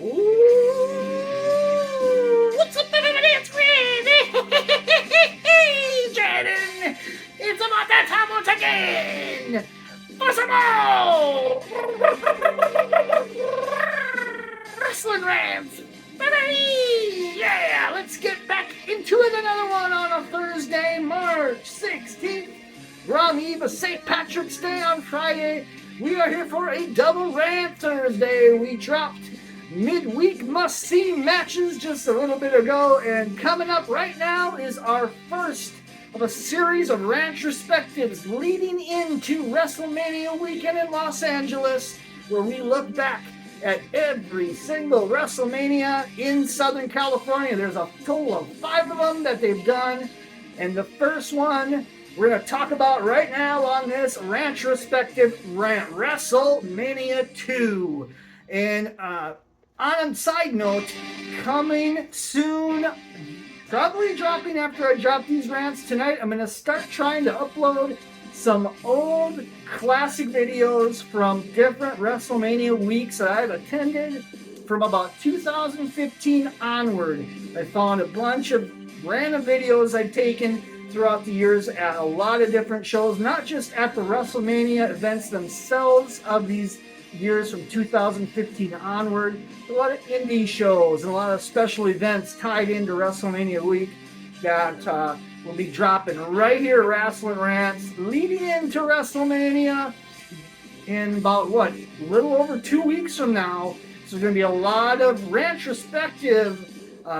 Ooh, what's up, everybody? It's Red. Hey, Jaden. It's about that time once again for some more wrestling rants. Baby! Yeah, let's get back into it. Another one on a Thursday, March 16th. We're on the eve of St. Patrick's Day on Friday. We are here for a double rant Thursday. We dropped midweek must-see matches just a little bit ago, and coming up right now is our first of a series of retrospectives leading into WrestleMania weekend in Los Angeles, where we look back at every single WrestleMania in Southern California. There's a total of 5 of them that they've done, and the first one we're going to talk about right now on this retrospective rant, WrestleMania 2. And on a side note, coming soon, probably dropping after I drop these rants tonight, I'm going to start trying to upload some old classic videos from different WrestleMania weeks that I've attended from about 2015 onward. I found a bunch of random videos I've taken throughout the years at a lot of different shows, not just at the WrestleMania events themselves of these years from 2015 onward, a lot of indie shows and a lot of special events tied into WrestleMania week that will be dropping right here, Wrestling Rants, leading into WrestleMania in about, a little over 2 weeks from now. So there's going to be a lot of retrospective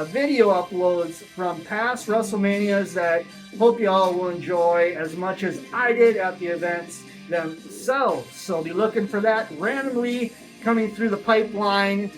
video uploads from past WrestleManias that hope you all will enjoy as much as I did at the events themselves. So be looking for that randomly coming through the pipeline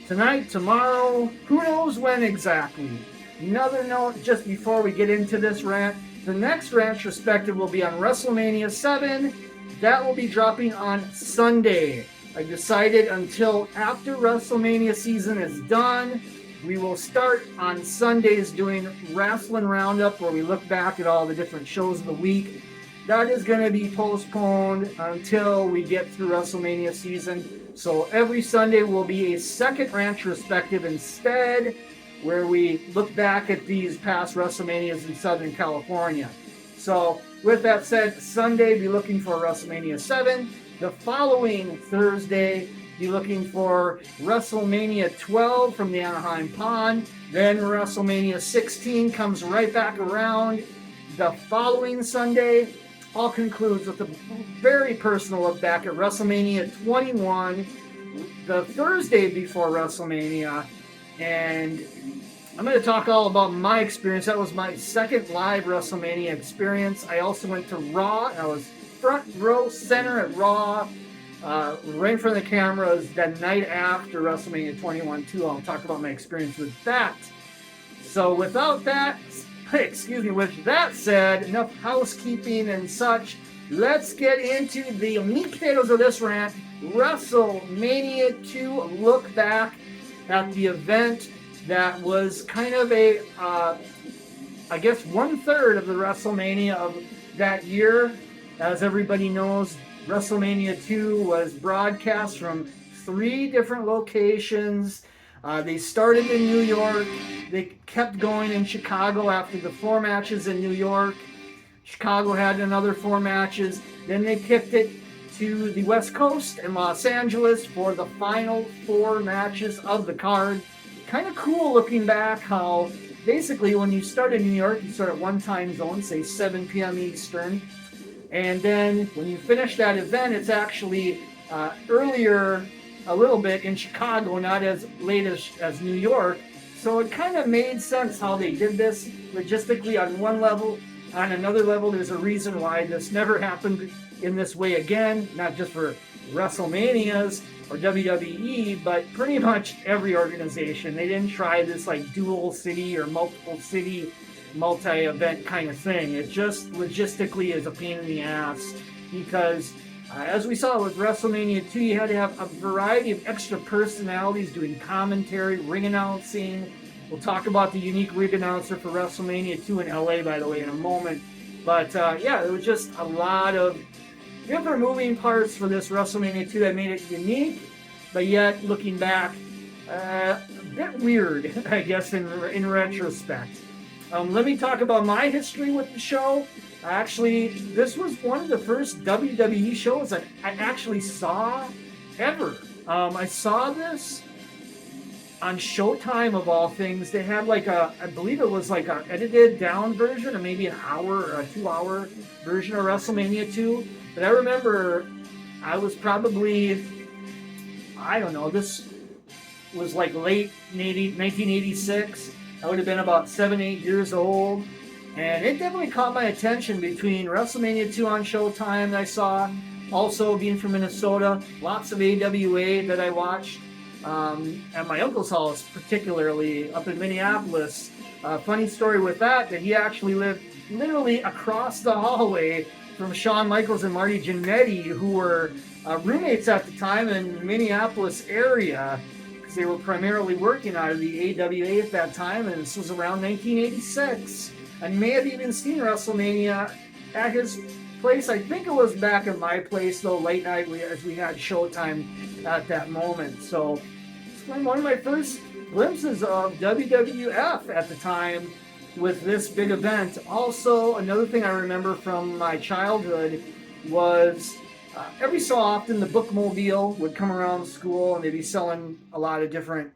tonight, tomorrow, who knows when exactly. Another note just before we get into this rant, the next retrospective will be on WrestleMania 7. That will be dropping on Sunday. I decided until after WrestleMania season is done, we will start on Sundays doing Wrestling Roundup, where we look back at all the different shows of the week. That is going to be postponed until we get through WrestleMania season. So every Sunday will be a second retrospective instead, where we look back at these past WrestleManias in Southern California. So with that said, Sunday, be looking for WrestleMania 7. The following Thursday, be looking for WrestleMania 12 from the Anaheim Pond. Then WrestleMania 16 comes right back around. The following Sunday all concludes with a very personal look back at WrestleMania 21, the Thursday before WrestleMania. And I'm going to talk all about my experience. That was my second live WrestleMania experience. I also went to Raw. I was front row center at Raw, right in front of the cameras the night after WrestleMania 21 too. I'll talk about my experience with that. So without that, with that said, enough housekeeping and such, let's get into the meat potatoes of this rant. WrestleMania 2 look back at the event that was kind of a, 1/3 of the WrestleMania of that year. As everybody knows, WrestleMania 2 was broadcast from 3 different locations. They started in New York. They kept going in Chicago after the 4 matches in New York. Chicago had another 4 matches. Then they kicked it to the West Coast and Los Angeles for the final 4 matches of the card. Kind of cool looking back how basically when you start in New York, you start at one time zone, say 7 p.m. Eastern. And then when you finish that event, it's actually earlier a little bit in Chicago, not as late as New York. So it kind of made sense how they did this logistically on one level. On another level, there's a reason why this never happened in this way again, not just for WrestleManias or WWE, but pretty much every organization. They didn't try this like dual city or multiple city, multi-event kind of thing. It just logistically is a pain in the ass because as we saw with WrestleMania 2, you had to have a variety of extra personalities doing commentary, ring announcing. We'll talk about the unique ring announcer for WrestleMania 2 in LA, by the way, in a moment. But there was just a lot of different moving parts for this WrestleMania 2 that made it unique, but yet looking back, A bit weird, I guess, in retrospect. Let me talk about my history with the show. Actually, this was one of the first WWE shows that I actually saw ever. I saw this on Showtime of all things. They had like I believe it was like a edited down version, or maybe an hour or a 2 hour version of WrestleMania 2. But I remember I was probably, I don't know, this was like late 1986. I would have been about 7, 8 years old. And it definitely caught my attention between WrestleMania 2 on Showtime that I saw. Also, being from Minnesota, lots of AWA that I watched. At my uncle's house, particularly up in Minneapolis. Funny story with that he actually lived literally across the hallway from Shawn Michaels and Marty Jannetty, who were roommates at the time in the Minneapolis area. They were primarily working out of the AWA at that time, and this was around 1986. I may have even seen WrestleMania at his place. I think it was back at my place, though, late night, as we had Showtime at that moment. So it's one of my first glimpses of WWF at the time with this big event. Also, another thing I remember from my childhood was every so often the bookmobile would come around school, and they'd be selling a lot of different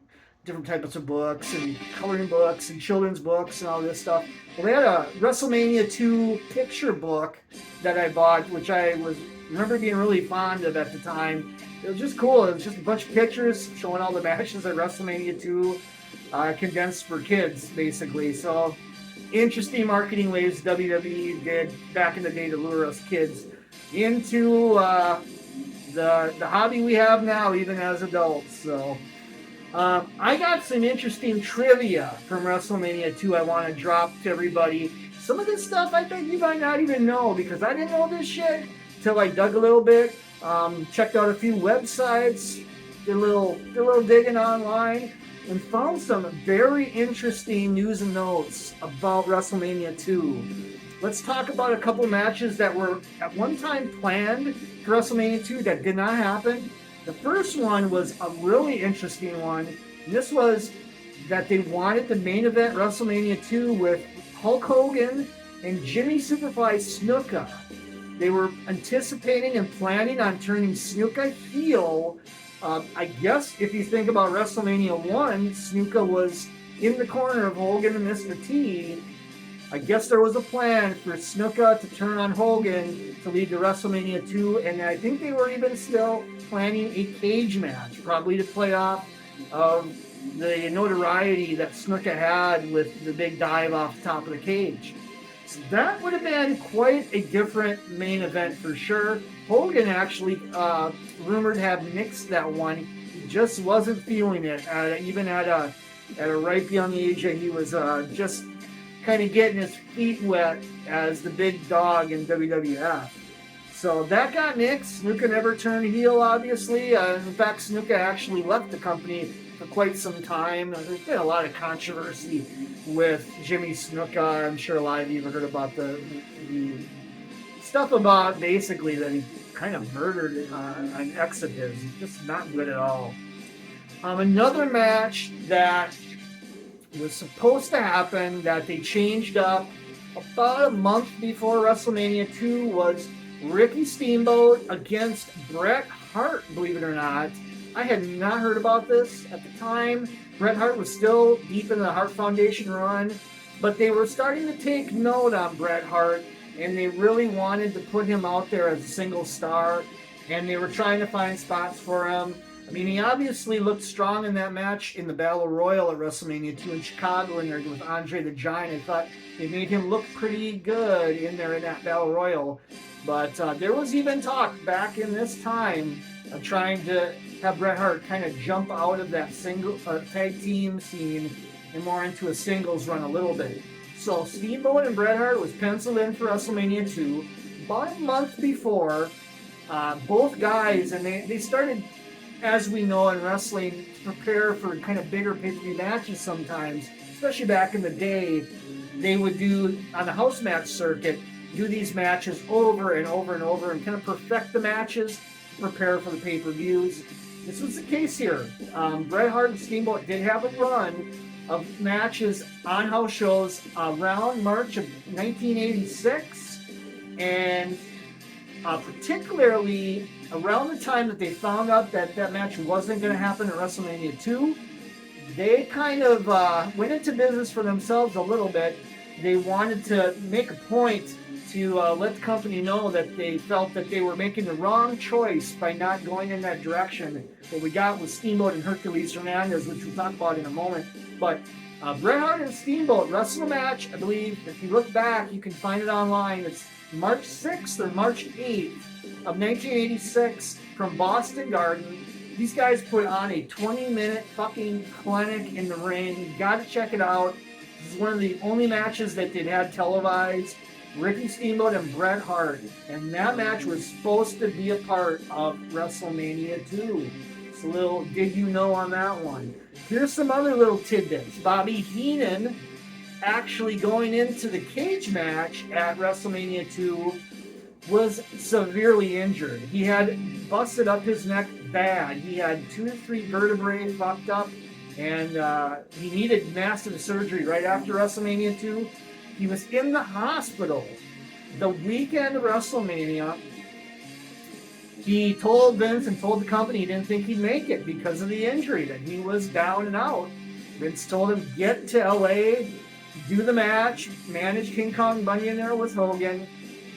types of books and coloring books and children's books and all this stuff. Well, they had a WrestleMania 2 picture book that I bought, which I remember being really fond of at the time. It was just cool. It was just a bunch of pictures showing all the matches at WrestleMania 2, condensed for kids, basically. So, interesting marketing ways WWE did back in the day to lure us kids into the hobby we have now, even as adults. So I got some interesting trivia from WrestleMania 2 I want to drop to everybody. Some of this stuff I think you might not even know, because I didn't know this shit till I dug a little bit, checked out a few websites, did a little digging online, and found some very interesting news and notes about WrestleMania 2. Let's talk about a couple matches that were at one time planned for WrestleMania 2 that did not happen. The first one was a really interesting one, and this was that they wanted the main event WrestleMania 2 with Hulk Hogan and Jimmy Superfly Snuka. They were anticipating and planning on turning Snuka heel. I guess if you think about WrestleMania 1, Snuka was in the corner of Hogan and Mr. T. I guess there was a plan for Snuka to turn on Hogan to lead to WrestleMania 2, and I think they were even still planning a cage match, probably to play off of the notoriety that Snuka had with the big dive off the top of the cage. So that would have been quite a different main event for sure. Hogan actually rumored to have nixed that one. He just wasn't feeling it, even at a ripe young age. He was just kind of getting his feet wet as the big dog in WWF. So that got nixed. Snuka never turned heel, obviously. In fact, Snuka actually left the company for quite some time. There's been a lot of controversy with Jimmy Snuka. I'm sure a lot of you have heard about the stuff about basically that he kind of murdered an ex of his. Just not good at all. Another match that was supposed to happen that they changed up about a month before WrestleMania 2 was Ricky Steamboat against Bret Hart, believe it or not. I had not heard about this at the time. Bret Hart was still deep in the Hart Foundation run, but they were starting to take note on Bret Hart, and they really wanted to put him out there as a single star, and they were trying to find spots for him. I mean, he obviously looked strong in that match in the Battle Royal at WrestleMania 2 in Chicago in there with Andre the Giant. I thought they made him look pretty good in there in that Battle Royal. But there was even talk back in this time of trying to have Bret Hart kind of jump out of that single tag team scene and more into a singles run a little bit. So Steamboat and Bret Hart was penciled in for WrestleMania 2 about a month before. Both guys, and they started, as we know in wrestling, to prepare for kind of bigger pay-per-view matches sometimes, especially back in the day. They would do, on the house match circuit, do these matches over and over and over and kind of perfect the matches, prepare for the pay-per-views. this was the case here. Bret Hart and Steamboat did have a run of matches on house shows around March of 1986, and particularly around the time that they found out that that match wasn't going to happen at WrestleMania 2, they kind of went into business for themselves a little bit. They wanted to make a point to let the company know that they felt that they were making the wrong choice by not going in that direction. What we got was Steamboat and Hercules Hernandez, which we'll talk about in a moment. But Bret Hart and Steamboat wrestled a match, I believe. If you look back, you can find it online. It's March 6th or March 8th of 1986 from Boston Garden. These guys put on a 20-minute fucking clinic in the ring. You got to check it out. This is one of the only matches that they'd had televised. Ricky Steamboat and Bret Hart. And that match was supposed to be a part of WrestleMania 2. It's a little did you know on that one. Here's some other little tidbits. Bobby Heenan actually going into the cage match at WrestleMania 2 was severely injured. He had busted up his neck bad. He had 2 to 3 vertebrae fucked up, and he needed massive surgery right after WrestleMania 2. He was in the hospital the weekend of WrestleMania. He told Vince and told the company he didn't think he'd make it because of the injury, that he was down and out. Vince told him, get to LA, do the match, manage King Kong Bundy in there with Hogan,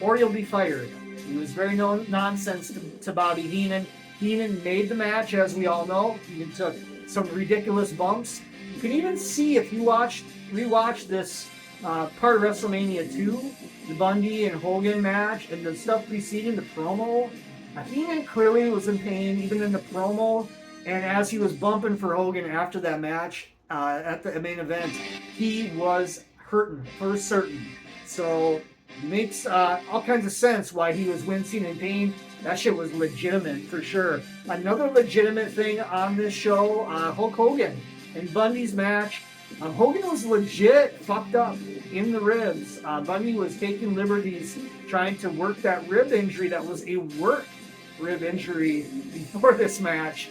or you'll be fired. He was very nonsense to Bobby Heenan. Heenan made the match, as we all know. He took some ridiculous bumps. You can even see, if you rewatch this part of WrestleMania 2, the Bundy and Hogan match, and the stuff preceding the promo, Heenan clearly was in pain, even in the promo, and as he was bumping for Hogan after that match at the main event, he was hurting for certain. So it makes all kinds of sense why he was wincing in pain. That shit was legitimate for sure. Another legitimate thing on this show, Hulk Hogan and Bundy's match. Hogan was legit fucked up in the ribs. Bundy was taking liberties trying to work that rib injury that was a work rib injury before this match.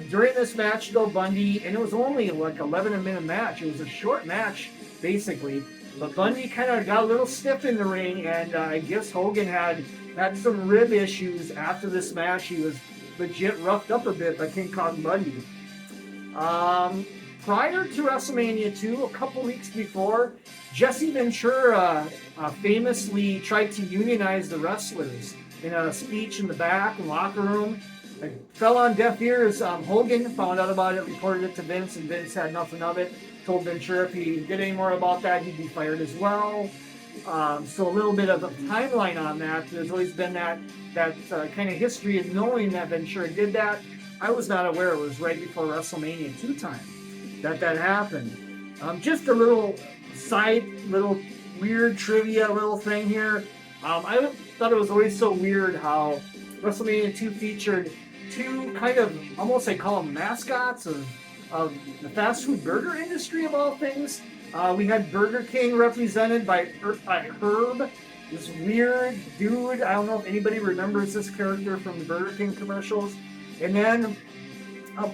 During this match, though, Bundy, and it was only like 11-minute match. It was a short match, basically. But Bundy kind of got a little stiff in the ring, and I guess Hogan had some rib issues after this match. He was legit roughed up a bit by King Kong Bundy. Prior to WrestleMania 2, a couple weeks before, Jesse Ventura famously tried to unionize the wrestlers in a speech in the back and locker room. It fell on deaf ears. Hogan found out about it, reported it to Vince, and Vince had nothing of it. Told Ventura if he did any more about that, he'd be fired as well. So a little bit of a timeline on that. There's always been that kind of history of knowing that Ventura did that. I was not aware it was right before WrestleMania 2 time that happened. Just a little weird trivia little thing here. I thought it was always so weird how WrestleMania 2 featured 2 kind of, almost I call them mascots of the fast food burger industry of all things. We had Burger King represented by Herb, this weird dude. I don't know if anybody remembers this character from the Burger King commercials. And then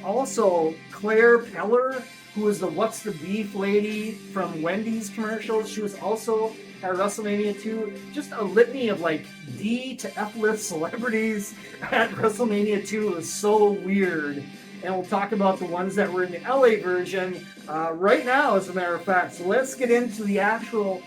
also Claire Peller, who was the What's the Beef lady from Wendy's commercials. She was also at WrestleMania 2. Just a litany of like D to F-list celebrities at WrestleMania 2. It was so weird. And we'll talk about the ones that were in the LA version right now, as a matter of fact. So let's get into the actual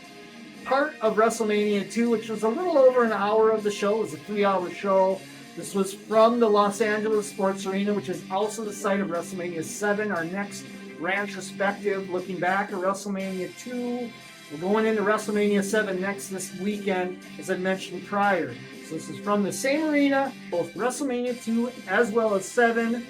part of WrestleMania 2, which was a little over an hour of the show. It was a 3-hour show. This was from the Los Angeles Sports Arena, which is also the site of WrestleMania 7, our next RANTROSPECTIVE, looking back at WrestleMania 2. We're going into WrestleMania 7 this weekend, as I mentioned prior. So this is from the same arena, both WrestleMania 2 as well as 7.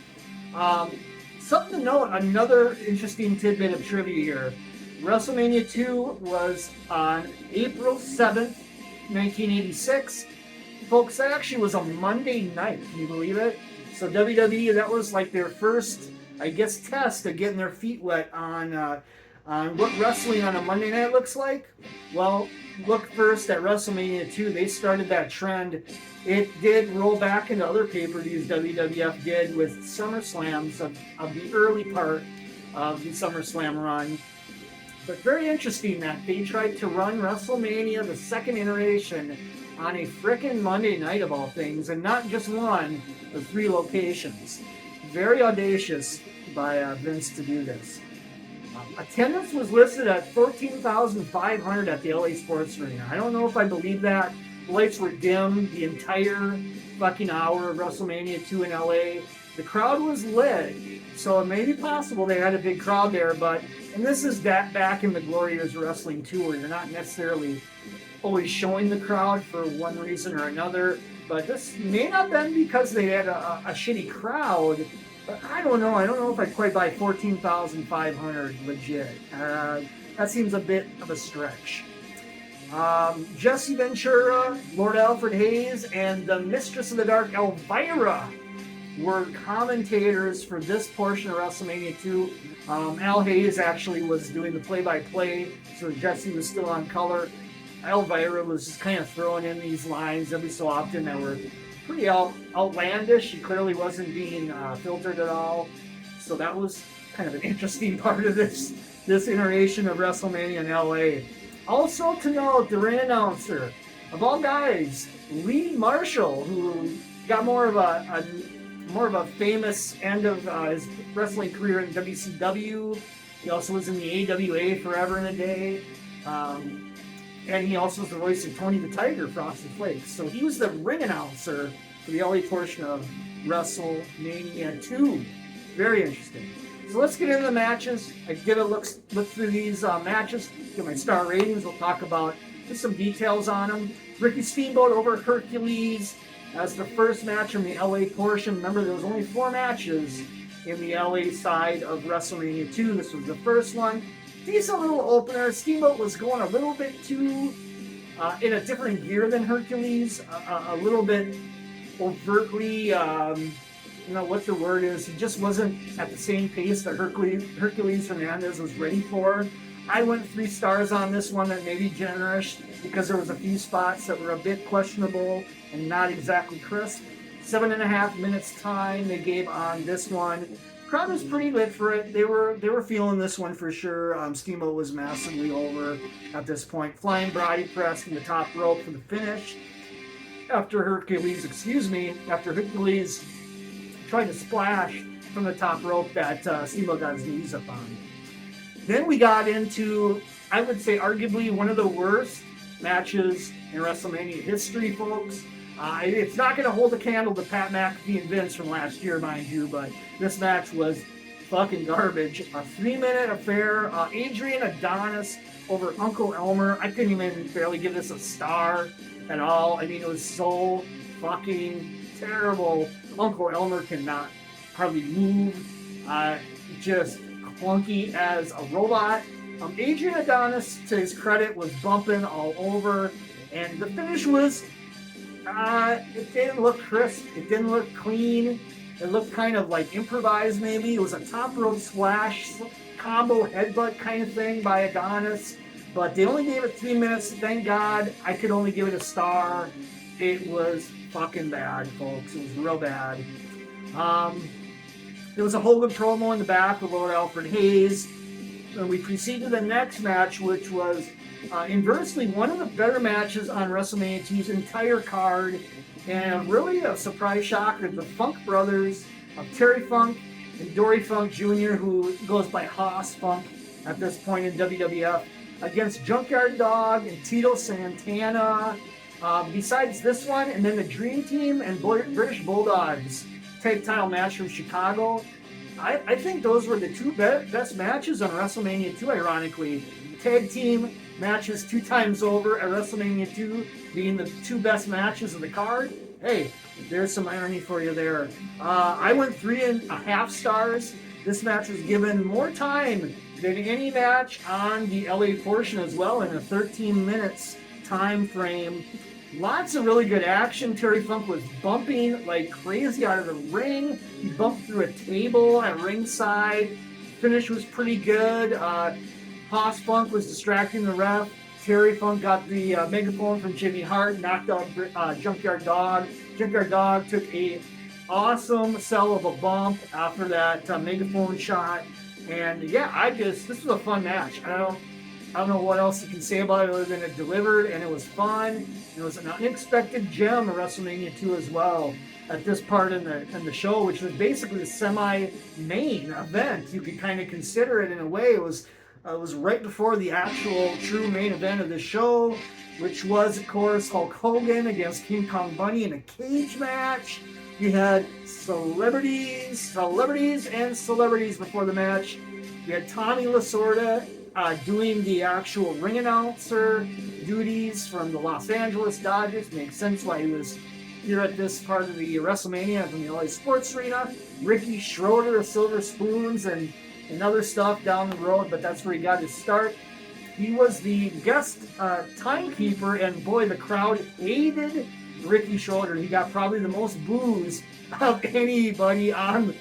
Something to note, another interesting tidbit of trivia here. WrestleMania 2 was on April 7th, 1986. Folks, that actually was a Monday night. Can you believe it? So WWE, that was like their first, I guess, test of getting their feet wet on On what wrestling on a Monday night looks like? Well, look first at WrestleMania 2. They started that trend. It did roll back into other pay-per-views WWF did with SummerSlams of the early part of the SummerSlam run. But very interesting that they tried to run WrestleMania, the second iteration, on a frickin' Monday night of all things, and not just one, but 3 locations. Very audacious by Vince to do this. Attendance was listed at 14,500 at the LA Sports Arena. I don't know if I believe that. The lights were dim the entire fucking hour of WrestleMania 2 in LA. The crowd was lit, so it may be possible they had a big crowd there, and this is that back in the glory years of wrestling too, where you're not necessarily always showing the crowd for one reason or another, but this may not have been because they had a shitty crowd. But I don't know. I don't know if I'd quite buy 14,500 legit. That seems a bit of a stretch. Jesse Ventura, Lord Alfred Hayes, and the Mistress of the Dark, Elvira, were commentators for this portion of WrestleMania 2. Al Hayes actually was doing the play-by-play, so Jesse was still on color. Elvira was just kind of throwing in these lines every so often that were pretty outlandish. She clearly wasn't being filtered at all. So that was kind of an interesting part of this iteration of WrestleMania in LA. Also to note, the ring announcer, of all guys, Lee Marshall, who got more of a famous end of his wrestling career in WCW. He also was in the AWA forever and a day. And he also was the voice of Tony the Tiger, Frosted Flakes. So he was the ring announcer for the LA portion of WrestleMania 2. Very interesting. So let's get into the matches. I get a look through these matches, get my star ratings. We'll talk about just some details on them. Ricky Steamboat over Hercules as the first match from the LA portion. Remember, there was only 4 matches in the LA side of WrestleMania 2. This was the first one. Decent little opener. Steamboat was going a little bit too in a different gear than Hercules. A little bit overtly, what the word is. He just wasn't at the same pace that Hercules Hernandez was ready for. I went 3 stars on this one. That may be generous because there was a few spots that were a bit questionable and not exactly crisp. 7.5 minutes time they gave on this one. Crowd was pretty lit for it. They were feeling this one for sure. Steamboat was massively over at this point. Flying body press from the top rope for the finish. After Hercules tried to splash from the top rope that Steamboat got his knees up on. Then we got into, I would say, arguably one of the worst matches in WrestleMania history, folks. It's not going to hold a candle to Pat McAfee and Vince from last year, mind you, but this match was fucking garbage. A 3-minute affair. Adrian Adonis over Uncle Elmer. I couldn't even barely give this a star at all. I mean, it was so fucking terrible. Uncle Elmer cannot hardly move. Just clunky as a robot. Adrian Adonis, to his credit, was bumping all over, and the finish was, it didn't look crisp, it didn't look clean, it looked kind of like improvised maybe. It was a top rope splash, combo headbutt kind of thing by Adonis, but they only gave it 3 minutes, thank God. I could only give it a star. It was fucking bad, folks, it was real bad. There was a Hogan promo in the back with Lord Alfred Hayes. And we proceeded to the next match, which was inversely one of the better matches on WrestleMania 2's entire card. And really a surprise shocker, the Funk brothers of Terry Funk and Dory Funk Jr., who goes by Haas Funk at this point in WWF, against Junkyard Dog and Tito Santana. Besides this one, and then the Dream Team and British Bulldogs tag title match from Chicago. I think those were the 2 best matches on WrestleMania 2, ironically. Tag team matches 2 times over at WrestleMania 2 being the 2 best matches of the card. Hey, there's some irony for you there. I went 3.5 stars. This match was given more time than any match on the LA portion as well, in a 13 minutes time frame. Lots of really good action. Terry Funk was bumping like crazy out of the ring. He bumped through a table at ringside. Finish was pretty good. Haas Funk was distracting the ref. Terry Funk got the megaphone from Jimmy Hart, knocked out Junkyard Dog. Junkyard Dog took a awesome sell of a bump after that megaphone shot. And yeah, this was a fun match. I don't know what else you can say about it other than it delivered and it was fun. It was an unexpected gem of WrestleMania 2 as well at this part in the show, which was basically the semi-main event. You could kind of consider it in a way. It was right before the actual true main event of the show, which was, of course, Hulk Hogan against King Kong Bundy in a cage match. You had celebrities before the match. You had Tommy Lasorda doing the actual ring announcer duties from the Los Angeles Dodgers. Makes sense why he was here at this part of the WrestleMania from the LA Sports Arena. Ricky Schroeder of Silver Spoons and other stuff down the road, but that's where he got his start. He was the guest timekeeper, and boy, the crowd hated Ricky Schroeder. He got probably the most boos of anybody on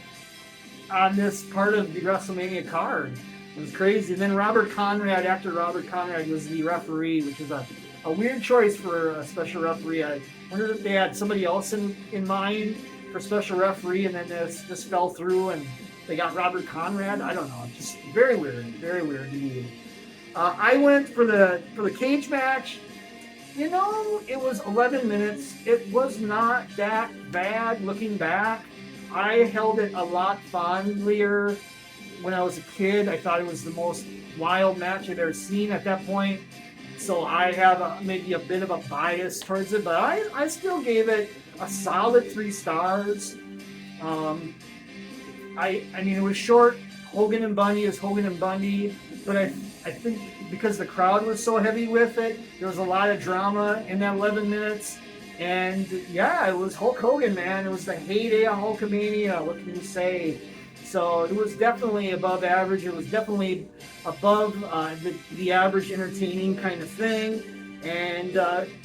this part of the WrestleMania card. It was crazy. And then actor Robert Conrad was the referee, which is a weird choice for a special referee. I wonder if they had somebody else in mind for special referee, and then this fell through and they got Robert Conrad. I don't know. Just very weird indeed. I went for the cage match. You know, it was 11 minutes. It was not that bad looking back. I held it a lot fondlier when I was a kid. I thought it was the most wild match I've ever seen at that point. So I have maybe a bit of a bias towards it, but I still gave it a solid 3 stars. I mean, it was short. Hogan and Bundy is Hogan and Bundy, but I think because the crowd was so heavy with it, there was a lot of drama in that 11 minutes. And yeah, it was Hulk Hogan, man. It was the heyday of Hulkamania. What can you say? So it was definitely above average. It was definitely above the average entertaining kind of thing. And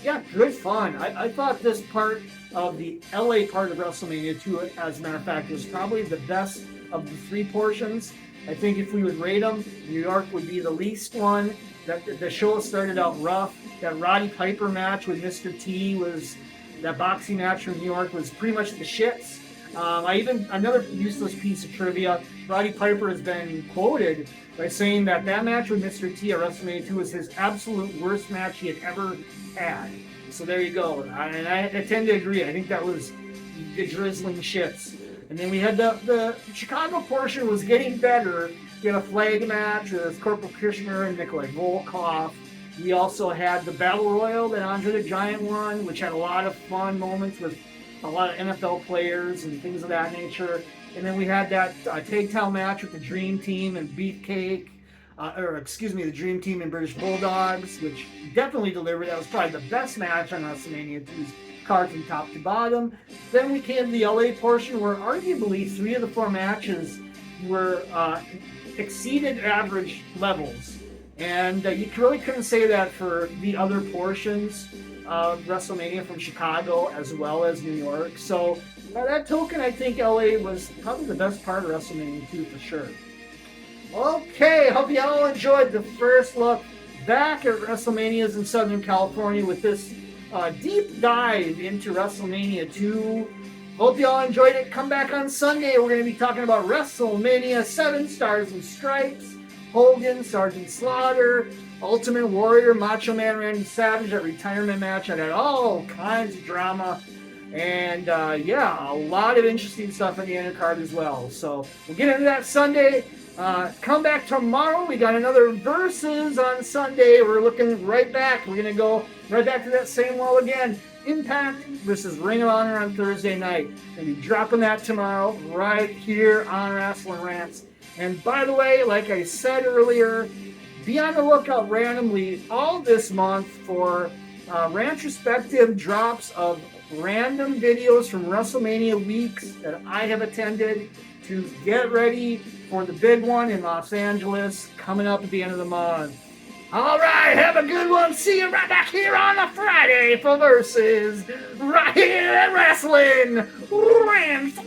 yeah, good fun. I thought this part of the LA part of WrestleMania 2, as a matter of fact, was probably the best of the 3 portions. I think if we would rate them, New York would be the least one. The show started out rough. That Roddy Piper match with Mr. T that boxing match from New York was pretty much the shits. Another useless piece of trivia, Roddy Piper has been quoted by saying that match with Mr. T at WrestleMania 2 was his absolute worst match he had ever had. So there you go. And I tend to agree. I think that was the drizzling shits. And then we had the Chicago portion was getting better. We had a flag match with Corporal Kirchner and Nikolai Volkov. We also had the Battle Royal that Andre the Giant won, which had a lot of fun moments with a lot of NFL players and things of that nature. And then we had that tag team match with the Dream Team and Beefcake, the Dream Team and British Bulldogs, which definitely delivered. That was probably the best match on WrestleMania 2's card from top to bottom. Then we came to the LA portion where arguably 3 of the 4 matches were exceeded average levels. And you really couldn't say that for the other portions of WrestleMania from Chicago as well as New York. So by that token, I think LA was probably the best part of WrestleMania 2 for sure. Okay, hope you all enjoyed the first look back at WrestleManias in Southern California with this deep dive into WrestleMania 2. Hope you all enjoyed it. Come back on Sunday. We're going to be talking about WrestleMania 7 Stars and Stripes, Hogan, Sergeant Slaughter, Ultimate Warrior, Macho Man Randy Savage, that retirement match. I had all kinds of drama. And yeah, a lot of interesting stuff in the undercard as well. So we'll get into that Sunday. Come back tomorrow. We got another Versus on Sunday. We're looking right back. We're going to go right back to that same wall again. Impact versus Ring of Honor on Thursday night. Going to be dropping that tomorrow right here on Wrestling Rants. And by the way, like I said earlier, be on the lookout randomly all this month for Rantrospective drops of random videos from WrestleMania weeks that I have attended to get ready for the big one in Los Angeles coming up at the end of the month. All right, have a good one. See you right back here on a Friday for Versus, right here at Wrestling Rants.